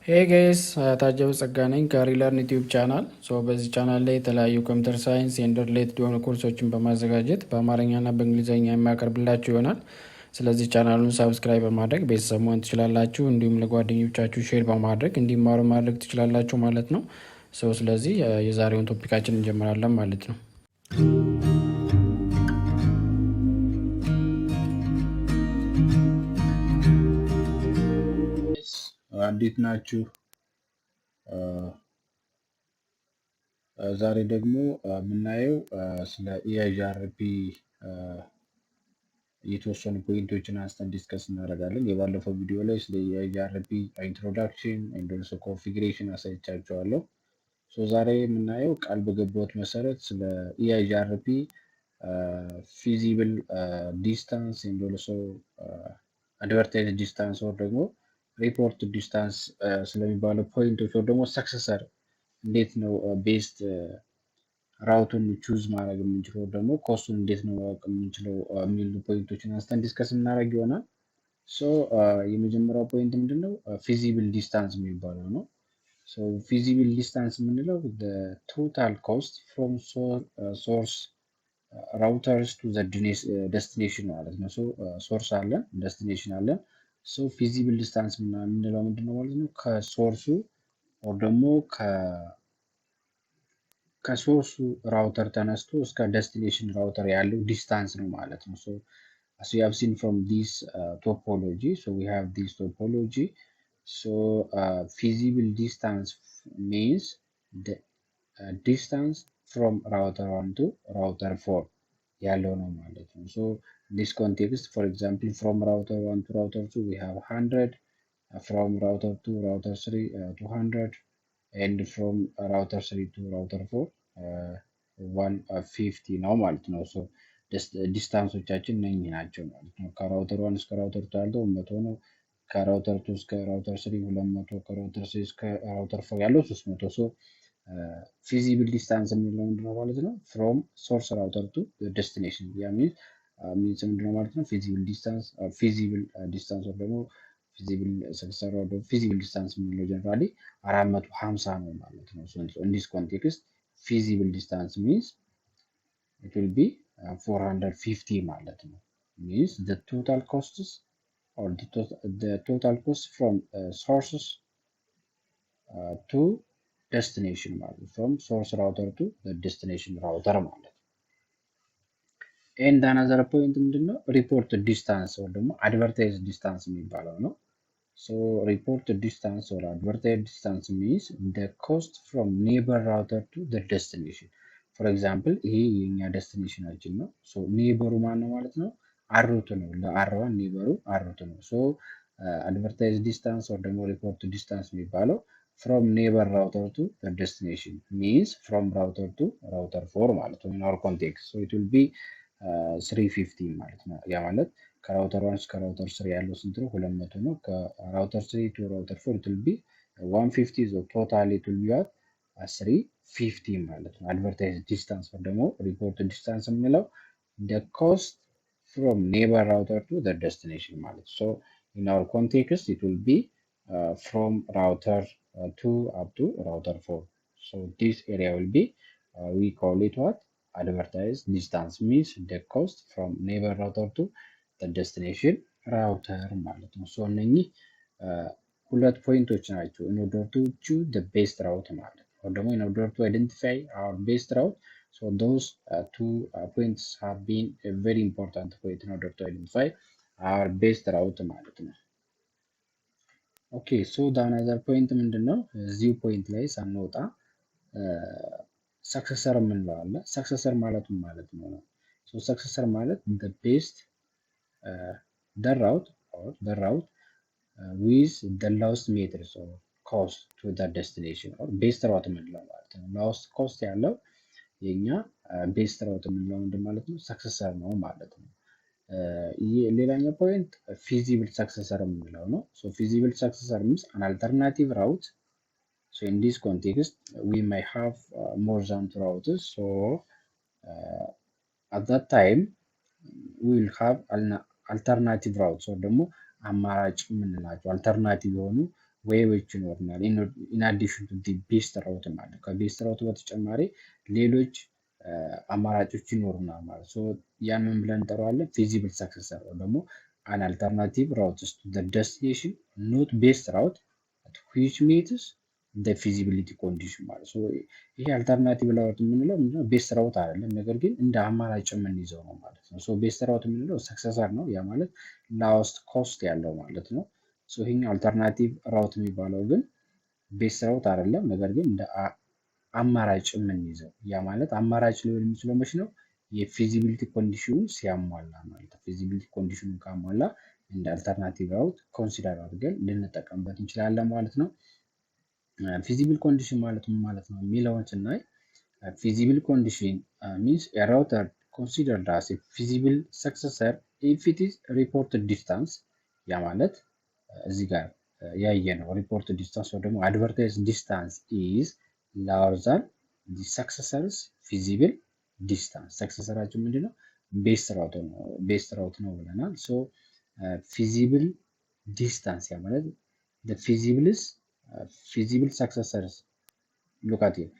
Hey guys, ታጀው ጸጋ ነኝ ከሪለርን ዩቲዩብ ቻናል። በዚህ ቻናል ላይ የተለያዩ ኮምፒውተር ሳይንስ ኤንድ ሪሌትድ የሆኑ ኮርሶችን በማዘጋጀት በአማርኛና በእንግሊዝኛ የሚያቀርብላችሁ ይሆናል። ስለዚህ ቻናሉን ሳብስክራይብ በማድረግ ቤተሰብ መሆን ትችላላችሁ። እንዲሁም ለጓደኞቻችሁ ሼር በማድረግ እንዲማሩ ማድረግ ትችላላችሁ ማለት ነው። ስለዚህ የዛሬውን ቶፒካችን እንጀምራለን ማለት ነው። እንዴት ናችሁ? ዛሬ ደግሞ የምናየው ስለ EIGRP የተወሰኑ ፖይንቶችን አንስተን ዲስከስ እናደርጋለን። የባለፈው ቪዲዮ ላይ ስለ EIGRP ኢንትሮዳክሽን ኤንድ ኦልሶ ኮንፊግሬሽን አሳይቻችኋለሁ። ዛሬ የምናየው ቃል በገባሁት መሰረት ስለ EIGRP ፊዚብል ዲስታንስ ኤንድ ኦልሶ አድቨርታይዝ ዲስታንስ ወር ደግሞ ሪፖርት ዲስታንስ ስለሚባለው ፖይንቶች ወር ደግሞ ሰክሰሰር እንዴት ነው ቤስት ራውቱን ቹዝ ማድረግ የምንችለው ደግሞ ኮስቱን እንዴት ነው ማወቅ የምንችለው የሚሉ ፖይንቶችን አንስተን ዲስከስ እናደርግ ይሆናል። የመጀመሪያው ፖይንት ምንድነው? ፊዚብል ዲስታንስ የሚባለው ነው። ፊዚብል ዲስታንስ የምንለው ቶታል ኮስት ፍሮም ሶርስ ራውተርስ ቱ ደስቲኔሽን ማለት ነው። ሶርስ አለን፣ ደስቲኔሽን አለን። ፊዚብል ዲስታንስ የምንለው ምንድነው ማለት ነው? ከሶርሱ ወር ደግሞ ከሶርሱ ራውተር ተነስቶ እስከ ደስቲኔሽን ራውተር ያለው ዲስታንስ ነው ማለት ነው። as we have seen from this topology, we have this topology. Feasible distance means the distance from router 1 to router 4 ያለው ነው ማለት ነው። in this context, for example, from router 1 to router 2 we have 100, from router 2 router 3 200, and from router 3 to router 4 150 ነው ማለት ነው። ዲስታንሶቻችን እነኚህ ናቸው ማለት ነው። ከራውተር 1 እስከ ራውተር 2 ያለው 100 ነው። ከራውተር 2 እስከ ራውተር 3 200፣ ከራውተር 3 እስከ ራውተር 4 ያለው 300። ፊዚብል ዲስታንስ የሚለው ምንድነው ማለት ነው? ፍሮም ሶርስ ራውተር ቱ ዴስቲኔሽን ያ ሚንስ ምንድነው ማለት ነው? ፊዚብል ዲስታንስ ወር ደግሞ ፊዚብል ዲስታንስ የምንለው ጀነራሊ 450 ነው ማለት ነው። in this context feasible distance means it will be 450 ማለት ነው። means the total costs or the total cost from sources to destination ማለት ነው። from source router to the destination router ማለት ነው። and another point ምንድነው? report distance or ደግሞ advertise distance የሚባለው ነው። report distance or advertise distance means the cost from neighbor router to the destination. For example, ይሄ የኛ ዴስቲኔሽናችን ነው። ኔበሩ ማን ነው ማለት ነው? አሩት ነው። ለአርዋን ኔበሩ አሩት ነው። advertise distance or ደግሞ report distance የሚባለው from neighbor router to the destination means from router to router 4 ማለት ነው in our context. It will be 350 ማለት ነው። ያ ማለት ከራውተር 1 እስከ ራውተር 3 ያለው ስንት ነው? 200 ነው። ከራውተር 3 to ራውተር 4 it will be 150. total it will be 350 ማለት ነው። advertise distance or ደግሞ report distance የምንለው the cost from neighbor router to the destination ማለት ነው። in our context it will be from router 2 up to router 4. This area will be we call it what? Advertise distance means the cost from neighbor router to the destination router ማለት ነው። እነኚህ ሁለት ፖይንቶች ናቸው in order to choose the best route ማለት ነው። or ደግሞ in order to identify our best route. Those two points have been a very important point in order to identify our best route ማለት ነው። okay, the another point ምንድነው? እዚሁ ፖይንት ላይ ሳንወጣ ሰክሰሰር የምንለው አለ። ሰክሰሰር ማለት ምን ማለት ነው? ሰክሰሰር ማለት the best the route with the lowest meters or cost to the destination or best route የምንለው ማለት ነው። lowest cost ያለው የኛ best route የምንለው ምንድን ማለት ነው? ሰክሰሰር ነው ማለት ነው። ሌላኛው ፖይንት feasible successor የምንለው ነው። feasible successor means an alternative route. In this context, we may have more than 2 routes. At that time, we will have an alternative routes or ደግሞ አማራጭ የምንላቸው alternative የሆኑ ዌይዎች ይኖሩናል። ኢን አዲሽን ቱ ዲ ቤስት ራውት ማለት ከቤስት ራውት በተጨማሪ ሌሎች አማራጮች ይኖሩናል ማለት ሶ ያንን ብለን እንጠራዋለን ፊዚብል ሰክሰሰር ወይ ደግሞ አን አልተርናቲቭ ራውትስ ቱ ዘ ዴስቲኔሽን ኖት ቤስት ራውት ዊች ሜትስ ደ ፊዚቢሊቲ ኮንዲሽን ማለት ሶ ይሄ አልተርናቲቭ ራውት የምንለው ምንድነው? ቤስት ራውት አይደለም፣ ነገር ግን እንደ አማራጭ የምንይዘው ነው ማለት ነው። ሶ ቤስት ራውት የምንለው ሰክሰሰር ነው። ያ ማለት ላውስት ኮስት ያለው ማለት ነው። ሶ ይሄኛው አልተርናቲቭ ራውት የሚባለው ግን ቤስት ራውት አይደለም፣ ነገር ግን እንደ አማራጭ የምንይዘው። ያ ማለት አማራጭ ሊሆን የሚችለው መች ነው? የፊዚቢሊቲ ኮንዲሽኑ ሲያሟላ ማለት ነው። ፊዚቢሊቲ ኮንዲሽኑ ካሟላ እንደ አልተርናቲቭ ራውት ኮንሲደር አድርገን ልንጠቀምበት እንችላለን ማለት ነው። ፊዚብል ኮንዲሽን ማለት ምን ማለት ነው የሚለውን ስናይ ፊዚብል ኮንዲሽን ሚንስ ኤ ራውተር ኮንሲደርድ አስ ኤ ፊዚብል ሰክሰሰር ኢፍ ኢት ኢዝ ሪፖርትድ ዲስታንስ። ያ ማለት እዚህ ጋር ያየ ነው ሪፖርት ዲስታንስ ወይ ደግሞ አድቨርታይዝ ዲስታንስ ኢዝ ላወር ዛን ዲ ሰክሰሰርስ ፊዚብል ዲስታንስ። ሰክሰሰራችን ምንድነው? ቤስት ራውት ነው ብለናል። ሶ ፊዚብል ዲስታንስ ያ ማለት feasible successors. Look at it.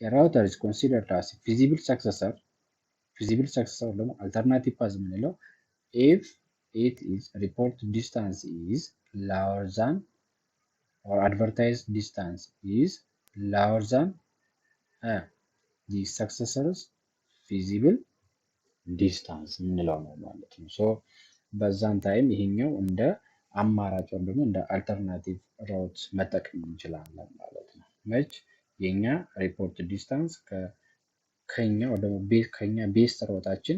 A router is considered as a feasible successor. Feasible successor ደግሞ alternative path የምንለው if it is report distance is lower than or advertised distance is lower than the successor's feasible distance የምንለው ነው ማለት ነው። ሶ በዛን ታይም ይሄኛው እንደ አማራጭ ወይም ደግሞ እንደ አልተርናቲቭ ራውት መጠቀም እንችላለን ማለት ነው። መች የኛ ሪፖርት ዲስታንስ ከኛ ወደ ከኛ ቤስት ራውታችን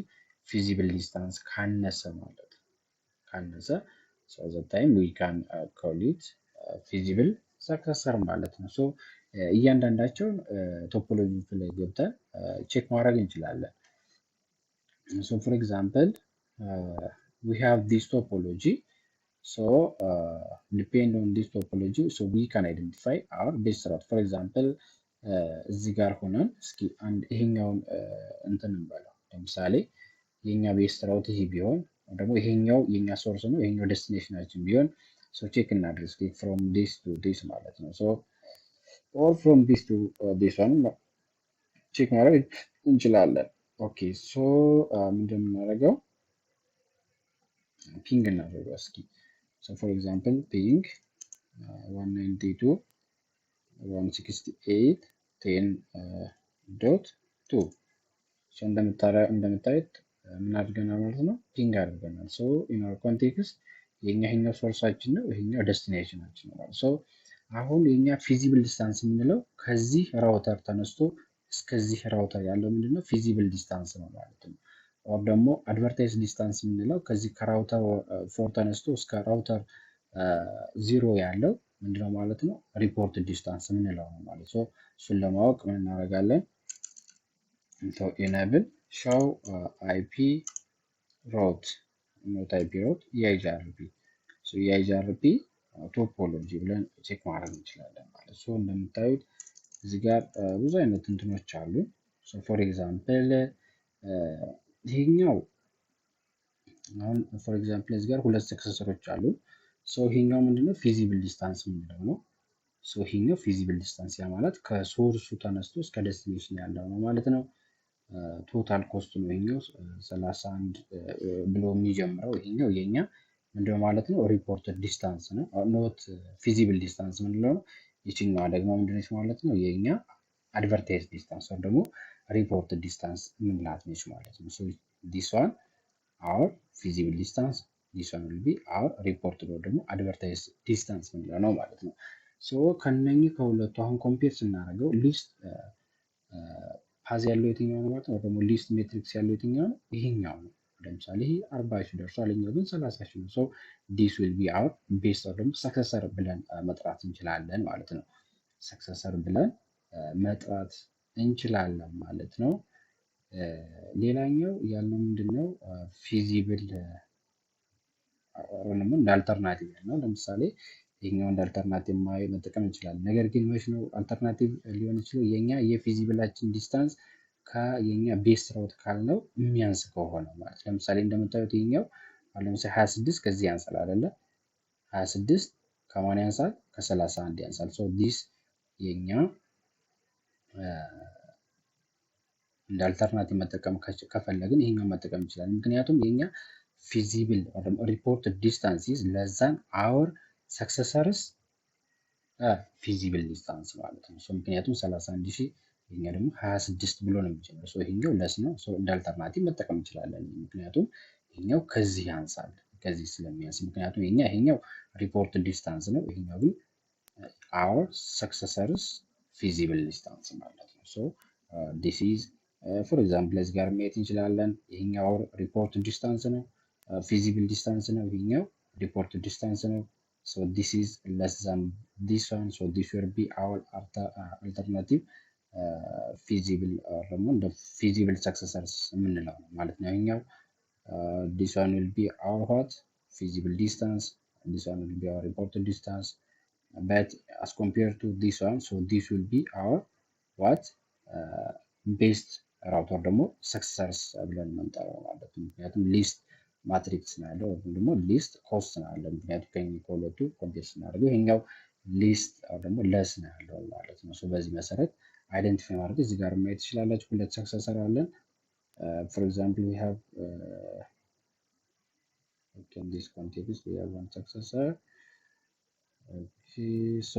ፊዚብል ዲስታንስ ካነሰ ማለት ነው። ካነሰ so that time we can call it feasible successor ማለት ነው። ሶ እያንዳንዳቸውን ቶፖሎጂ ላይ ገብተን ቼክ ማድረግ እንችላለን። So for example, we have this topology. So depend on this topology, so we can identify our best route. For example, እዚህ ጋር ሆነን እስኪ አንድ ይሄኛውን እንትን እንበለው። ለምሳሌ የኛ ቤስት ራውት ይሄ ቢሆን ደግሞ ይሄኛው የኛ ሶርስ ነው፣ ይሄኛው ዴስቲኔሽናችን ቢሆን ሶ ቼክ እናድርግ እስኪ from this to this ማለት ነው። So or from this to this one ቼክ ማድረግ እንችላለን። ኦኬ ሶ ምንድን ነው የምናደርገው? ፒንግ እናደርገው እስኪ። ሶ ፎር ኤግዛምፕል ፒንግ 192.168.10.2 ሶ እንደምታዩት ምን አድርገናል ማለት ነው? ፒንግ አድርገናል። ሶ ኢን አወር ኮንቴክስት የኛ ይሄኛው ሶርሳችን ነው፣ ይሄኛው ዴስቲኔሽናችን ነው ማለት ሶ አሁን የኛ ፊዚብል ዲስታንስ የምንለው ከዚህ ራውተር ተነስቶ እስከዚህ ራውተር ያለው ምንድነው? ፊዚብል ዲስታንስ ነው ማለት ነው። ኦር ደግሞ አድቨርታይዝ ዲስታንስ የምንለው ከዚህ ከራውተር 4 ተነስቶ እስከ ራውተር 0 ያለው ምንድነው ማለት ነው? ሪፖርት ዲስታንስ የምንለው ነው ማለት ነው። እሱን ለማወቅ ምን እናደርጋለን? ኢኔብል ሾው አይፒ ሮት ኖት አይፒ ሮት EIGRP ሶ EIGRP ቶፖሎጂ ብለን ቼክ ማድረግ እንችላለን ማለት ነው። እንደምታዩት እዚህ ጋር ብዙ አይነት እንትኖች አሉ። ሶ ፎር ኤግዛምፕል ይሄኛው አሁን ፎር ኤግዛምፕል እዚህ ጋር ሁለት ሰክሰሰሮች አሉ። ሶ ይሄኛው ምንድነው? ፊዚብል ዲስታንስ የምንለው ነው። ሶ ይሄኛው ፊዚብል ዲስታንስ ያ ማለት ከሶርሱ ተነስቶ እስከ ዴስቲኔሽን ያለው ነው ማለት ነው። ቶታል ኮስት ነው ይሄኛው 31 ብሎ የሚጀምረው ይሄኛው የኛ ምንድነው ማለት ነው? ሪፖርትድ ዲስታንስ ነው፣ ኖት ፊዚብል ዲስታንስ የምንለው ነው። ይችኛዋ ደግሞ ምንድነች ማለት ነው? የኛ አድቨርታይዝ ዲስታንስ ወይ ደግሞ ሪፖርት ዲስታንስ ምንላት ነች ማለት ነው። ሶ ዲስ ዋን አወር ፊዚብል ዲስታንስ፣ ዲስ ዋን ዊል ቢ አወር ሪፖርትድ ወይ ደግሞ አድቨርታይዝ ዲስታንስ ምንለው ነው ማለት ነው። ሶ ከነኚህ ከሁለቱ አሁን ኮምፔር ስናደርገው ሊስት ፓዝ ያለው የትኛው ነው ማለት ነው? ወይ ደግሞ ሊስት ሜትሪክስ ያለው የትኛው ነው? ይሄኛው ነው። ለምሳሌ ይሄ 40 ሺህ ደርሷል፣ ይሄኛው ግን 30 ሺህ ነው። ሶ ዲስ ዊል ቢ አወር ቤስት ወይ ደግሞ ሰክሰሰር ብለን መጥራት እንችላለን ማለት ነው። ሰክሰሰር ብለን መጥራት እንችላለን ማለት ነው። ሌላኛው ያልነው ምንድነው? ፊዚብል ወይም እንደ አልተርናቲቭ ነው። ለምሳሌ ይሄኛው እንደ አልተርናቲቭ መጠቀም እንችላለን። ነገር ግን መች ነው አልተርናቲቭ ሊሆን ይችላል? የኛ የፊዚብላችን ዲስታንስ ከየኛ ቤስት ራውት ካልነው የሚያንስ ከሆነ ማለት ለምሳሌ እንደምታዩት ይሄኛው አሁን ለምሳሌ 26 ከዚህ ያንሳል አይደለ? 26 ከማን ያንሳል? ከ31 ያንሳል። ሶ ዲስ የኛ እንደ አልተርናቲቭ መጠቀም ከፈለግን ይሄኛው መጠቀም እንችላለን። ምክንያቱም የኛ ፊዚብል ሪፖርት ዲስታንስ ኢዝ ለስ ዛን አወር ሰክሰሰርስ ፊዚብል ዲስታንስ ማለት ነው። ምክንያቱም 31,000 ይሄኛ ደግሞ 26 ብሎ ነው የሚጀምረው። ይሄኛው ለስ ነው። እንደ አልተርናቲቭ መጠቀም እንችላለን። ምክንያቱም ይሄኛው ከዚህ ያንሳል፣ ከዚህ ስለሚያንስ። ምክንያቱም ይሄኛው ሪፖርት ዲስታንስ ነው። ይሄኛው ግን our successors feasible distance ማለት ነው። this is for example እዚህ ጋር ማየት እንችላለን። ይሄኛው ሪፖርት ዲስታንስ ነው፣ feasible distance ነው። ይሄኛው ሪፖርት ዲስታንስ ነው። so this is less than this one, so this will be our alternative feasible ደግሞ እንደ feasible successors የምንለው ነው ማለት ነው። ይሄኛው this one will be our what feasible distance, this one will be our reported distance, but as compared to this one, so this will be our what best route or ደግሞ successors ብለን የምንጠራው ማለት ነው። ምክንያቱም ሊስት ማትሪክስ ነው ያለው ወይም ደግሞ ሊስት ኮስት ነው ያለው። ምክንያቱም ከሁለቱ ኮምፔር ስናደርገው ይሄኛው ሊስት ደግሞ ለስ ነው ያለው ማለት ነው። በዚህ መሰረት አይደንቲፋይ ማድረግ እዚህ ጋር ማየት ትችላላችሁ። ሁለት ሰክሰሰር አለን። for example we have in this context we have one successor.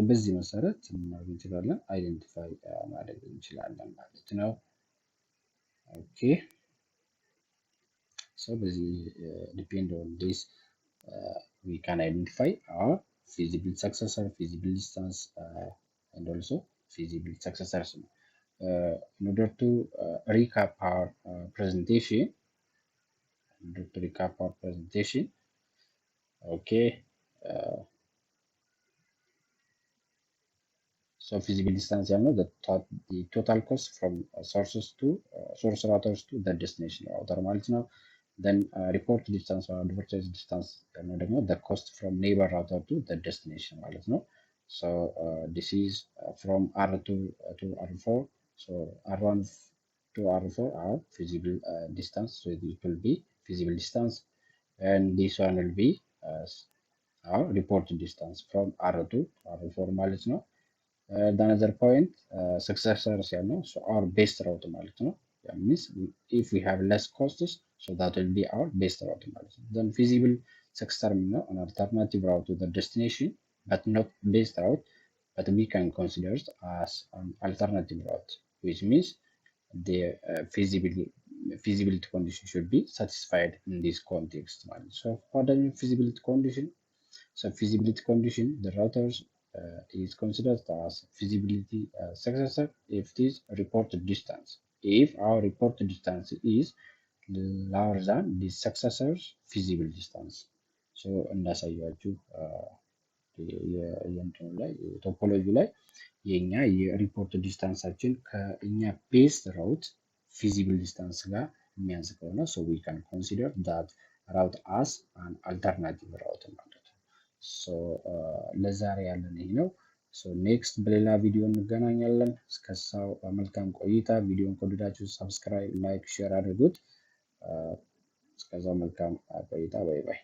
በዚህ መሰረት ማድረግ እንችላለን፣ አይደንቲፋይ ማድረግ እንችላለን ማለት ነው። ኦኬ በዚህ ዲፔንድ ኦን ዲስ we can identify our feasible successor, feasible distance, and also feasible successors. In order to recap our presentation, okay. Feasible distance the total cost from sources to source routers to the destination router ማለት ነው። then report distance or advertise distance the cost from neighbor router to the destination ማለት ነው። this is from R2 to R4, so R1 to R4 are feasible distance, so it will be feasible distance, and this one will be our reported distance from R2 to R4 ማለት ነው። another point successors so our best route ማለት ነው። that means if we have less costs, so that will be our best route ማለት ነው። then feasible successor an alternative route to the destination but not best route, but we can consider it as an alternative route, which means the feasibility condition should be satisfied in this context. So what are the feasibility condition? Feasibility condition, the routers is considered as feasibility successor if it is reported distance. If our reported distance is lower than the successor's feasible distance. እንዳሳያችሁ የእንትኑ ላይ ቶፖሎጂ ላይ የኛ የሪፖርት ዲስታንሳችን ከእኛ ቤስት ራውት ፊዚብል ዲስታንስ ጋር የሚያንስ ከሆነ so we can consider that route as an alternative route ማለት ነው። ለዛሬ ያለን ይሄ ነው። ኔክስት በሌላ ቪዲዮ እንገናኛለን። እስከዛው መልካም ቆይታ። ቪዲዮን ከወደዳችሁ ሰብስክራይብ፣ ላይክ፣ ሼር አድርጉት። እስከዛው መልካም ቆይታ። ባይ ባይ።